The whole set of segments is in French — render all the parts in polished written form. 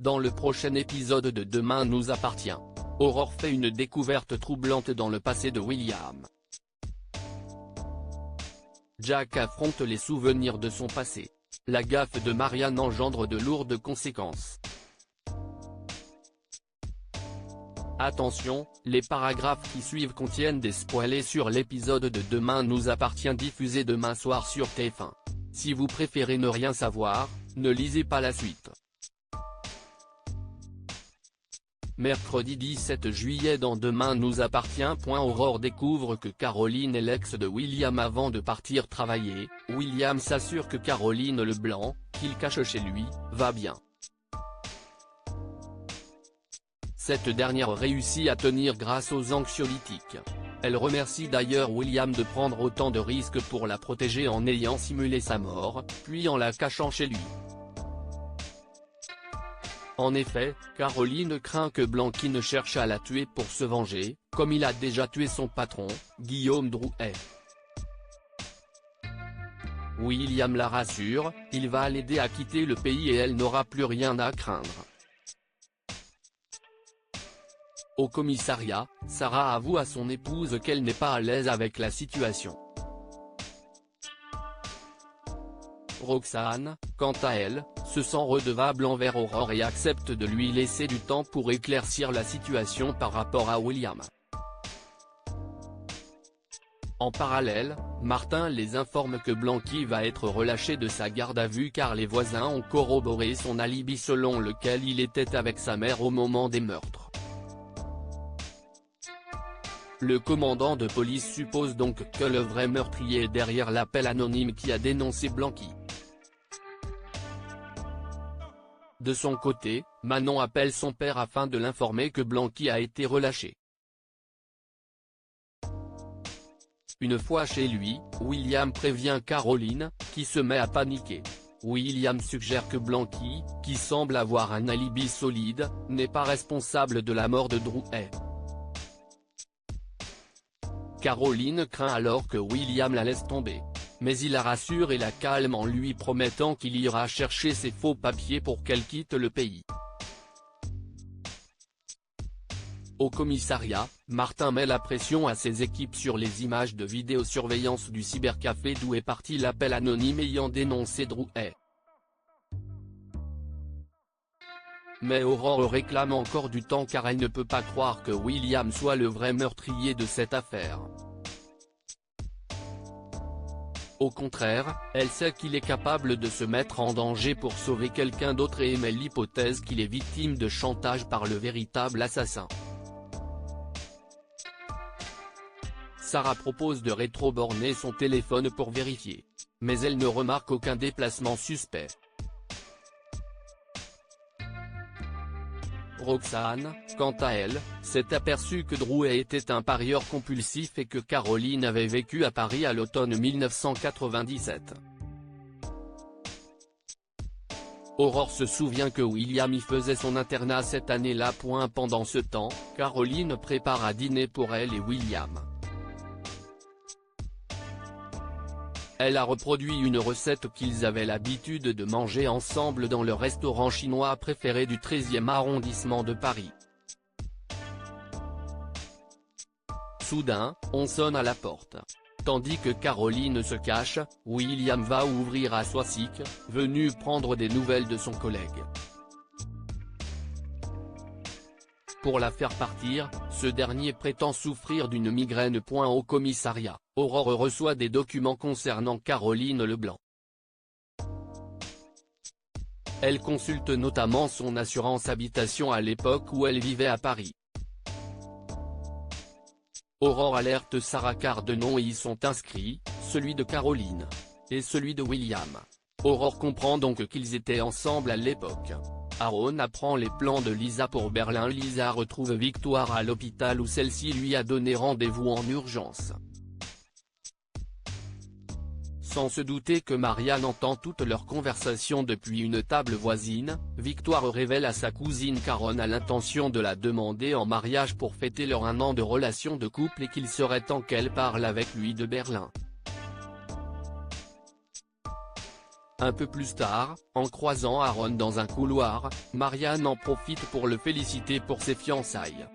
Dans le prochain épisode de Demain nous appartient, Aurore fait une découverte troublante dans le passé de William. Jack affronte les souvenirs de son passé. La gaffe de Marianne engendre de lourdes conséquences. Attention, les paragraphes qui suivent contiennent des spoilers sur l'épisode de Demain nous appartient diffusé demain soir sur TF1. Si vous préférez ne rien savoir, ne lisez pas la suite. Mercredi 17 juillet dans Demain nous appartient. Aurore découvre que Caroline est l'ex de William avant de partir travailler. William s'assure que Caroline Leblanc, qu'il cache chez lui, va bien. Cette dernière réussit à tenir grâce aux anxiolytiques. Elle remercie d'ailleurs William de prendre autant de risques pour la protéger en ayant simulé sa mort, puis en la cachant chez lui. En effet, Caroline craint que Blanqui ne cherche à la tuer pour se venger, comme il a déjà tué son patron, Guillaume Drouet. William la rassure, il va l'aider à quitter le pays et elle n'aura plus rien à craindre. Au commissariat, Sarah avoue à son épouse qu'elle n'est pas à l'aise avec la situation. Roxane, quant à elle, se sent redevable envers Aurore et accepte de lui laisser du temps pour éclaircir la situation par rapport à William. En parallèle, Martin les informe que Blanqui va être relâché de sa garde à vue car les voisins ont corroboré son alibi selon lequel il était avec sa mère au moment des meurtres. Le commandant de police suppose donc que le vrai meurtrier est derrière l'appel anonyme qui a dénoncé Blanqui. De son côté, Manon appelle son père afin de l'informer que Blanqui a été relâché. Une fois chez lui, William prévient Caroline, qui se met à paniquer. William suggère que Blanqui, qui semble avoir un alibi solide, n'est pas responsable de la mort de Drouet. Caroline craint alors que William la laisse tomber. Mais il la rassure et la calme en lui promettant qu'il ira chercher ses faux papiers pour qu'elle quitte le pays. Au commissariat, Martin met la pression à ses équipes sur les images de vidéosurveillance du cybercafé d'où est parti l'appel anonyme ayant dénoncé Drouet. Mais Aurore réclame encore du temps car elle ne peut pas croire que William soit le vrai meurtrier de cette affaire. Au contraire, elle sait qu'il est capable de se mettre en danger pour sauver quelqu'un d'autre et émet l'hypothèse qu'il est victime de chantage par le véritable assassin. Sarah propose de rétroborner son téléphone pour vérifier. Mais elle ne remarque aucun déplacement suspect. Roxane, quant à elle, s'est aperçue que Drouet était un parieur compulsif et que Caroline avait vécu à Paris à l'automne 1997. Aurore se souvient que William y faisait son internat cette année-là. Pendant ce temps, Caroline prépare à dîner pour elle et William. Elle a reproduit une recette qu'ils avaient l'habitude de manger ensemble dans le restaurant chinois préféré du 13e arrondissement de Paris. Soudain, on sonne à la porte. Tandis que Caroline se cache, William va ouvrir à Soisic, venu prendre des nouvelles de son collègue. Pour la faire partir, ce dernier prétend souffrir d'une migraine. Au commissariat, Aurore reçoit des documents concernant Caroline Leblanc. Elle consulte notamment son assurance habitation à l'époque où elle vivait à Paris. Aurore alerte Sarah car deux noms y sont inscrits, celui de Caroline et celui de William. Aurore comprend donc qu'ils étaient ensemble à l'époque. Aaron apprend les plans de Lisa pour Berlin. Lisa retrouve Victoire à l'hôpital où celle-ci lui a donné rendez-vous en urgence. Sans se douter que Marianne entend toute leur conversation depuis une table voisine, Victoire révèle à sa cousine Caronne l'intention de la demander en mariage pour fêter leur 1 an de relation de couple et qu'il serait temps qu'elle parle avec lui de Berlin. Un peu plus tard, en croisant Aaron dans un couloir, Marianne en profite pour le féliciter pour ses fiançailles.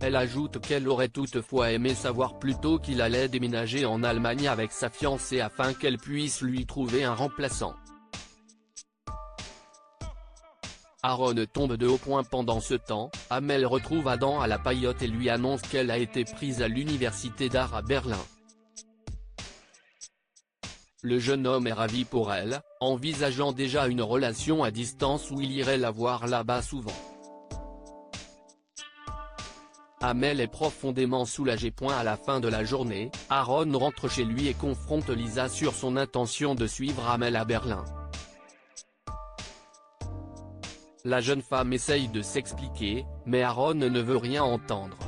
Elle ajoute qu'elle aurait toutefois aimé savoir plus tôt qu'il allait déménager en Allemagne avec sa fiancée afin qu'elle puisse lui trouver un remplaçant. Aaron tombe de haut point pendant ce temps. Amel retrouve Adam à la paillote et lui annonce qu'elle a été prise à l'université d'art à Berlin. Le jeune homme est ravi pour elle, envisageant déjà une relation à distance où il irait la voir là-bas souvent. Amel est profondément soulagée. À la fin de la journée, Aaron rentre chez lui et confronte Lisa sur son intention de suivre Amel à Berlin. La jeune femme essaye de s'expliquer, mais Aaron ne veut rien entendre.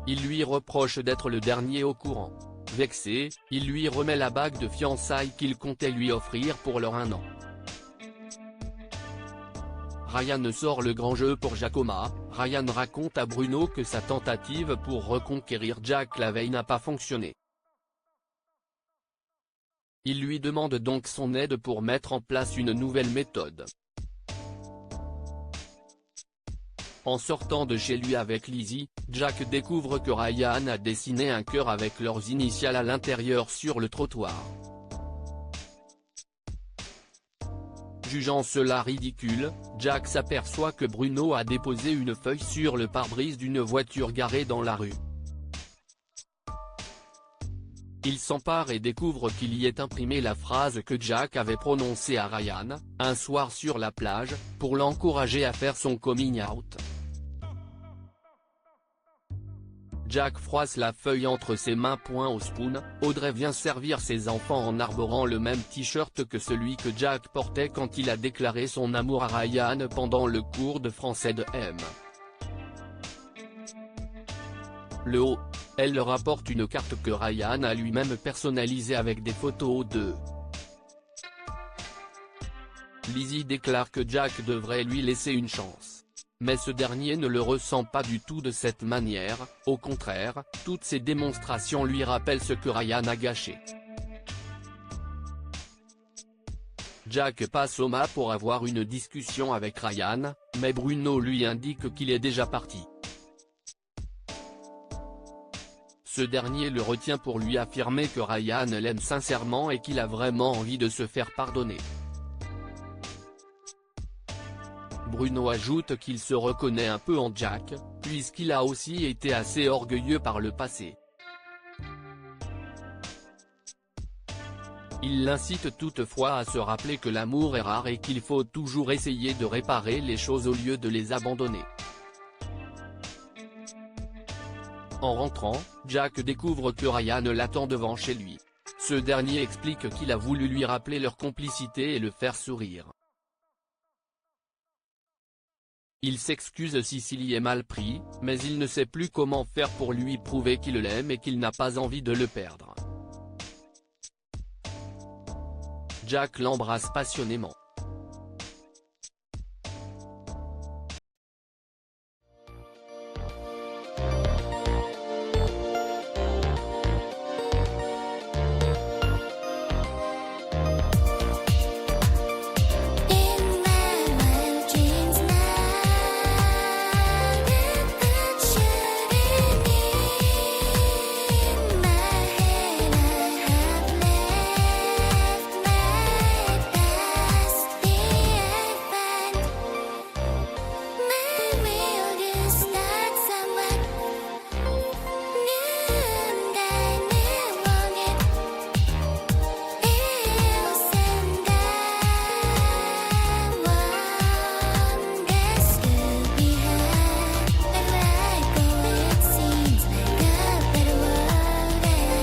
Il lui reproche d'être le dernier au courant. Vexé, il lui remet la bague de fiançailles qu'il comptait lui offrir pour leur 1 an. Ryan sort le grand jeu pour Giacomo. Ryan raconte à Bruno que sa tentative pour reconquérir Jack la veille n'a pas fonctionné. Il lui demande donc son aide pour mettre en place une nouvelle méthode. En sortant de chez lui avec Lizzie, Jack découvre que Ryan a dessiné un cœur avec leurs initiales à l'intérieur sur le trottoir. Jugeant cela ridicule, Jack s'aperçoit que Bruno a déposé une feuille sur le pare-brise d'une voiture garée dans la rue. Il s'empare et découvre qu'il y est imprimé la phrase que Jack avait prononcée à Ryan, un soir sur la plage, pour l'encourager à faire son coming out. Jack froisse la feuille entre ses mains. Au spoon, Audrey vient servir ses enfants en arborant le même t-shirt que celui que Jack portait quand il a déclaré son amour à Ryan pendant le cours de français de M. Le haut. Elle leur apporte une carte que Ryan a lui-même personnalisée avec des photos d'eux. Lizzie déclare que Jack devrait lui laisser une chance. Mais ce dernier ne le ressent pas du tout de cette manière, au contraire, toutes ces démonstrations lui rappellent ce que Ryan a gâché. Jack passe au mât pour avoir une discussion avec Ryan, mais Bruno lui indique qu'il est déjà parti. Ce dernier le retient pour lui affirmer que Ryan l'aime sincèrement et qu'il a vraiment envie de se faire pardonner. Bruno ajoute qu'il se reconnaît un peu en Jack, puisqu'il a aussi été assez orgueilleux par le passé. Il l'incite toutefois à se rappeler que l'amour est rare et qu'il faut toujours essayer de réparer les choses au lieu de les abandonner. En rentrant, Jack découvre que Ryan l'attend devant chez lui. Ce dernier explique qu'il a voulu lui rappeler leur complicité et le faire sourire. Il s'excuse si s'il y est mal pris, mais il ne sait plus comment faire pour lui prouver qu'il l'aime et qu'il n'a pas envie de le perdre. Jack l'embrasse passionnément.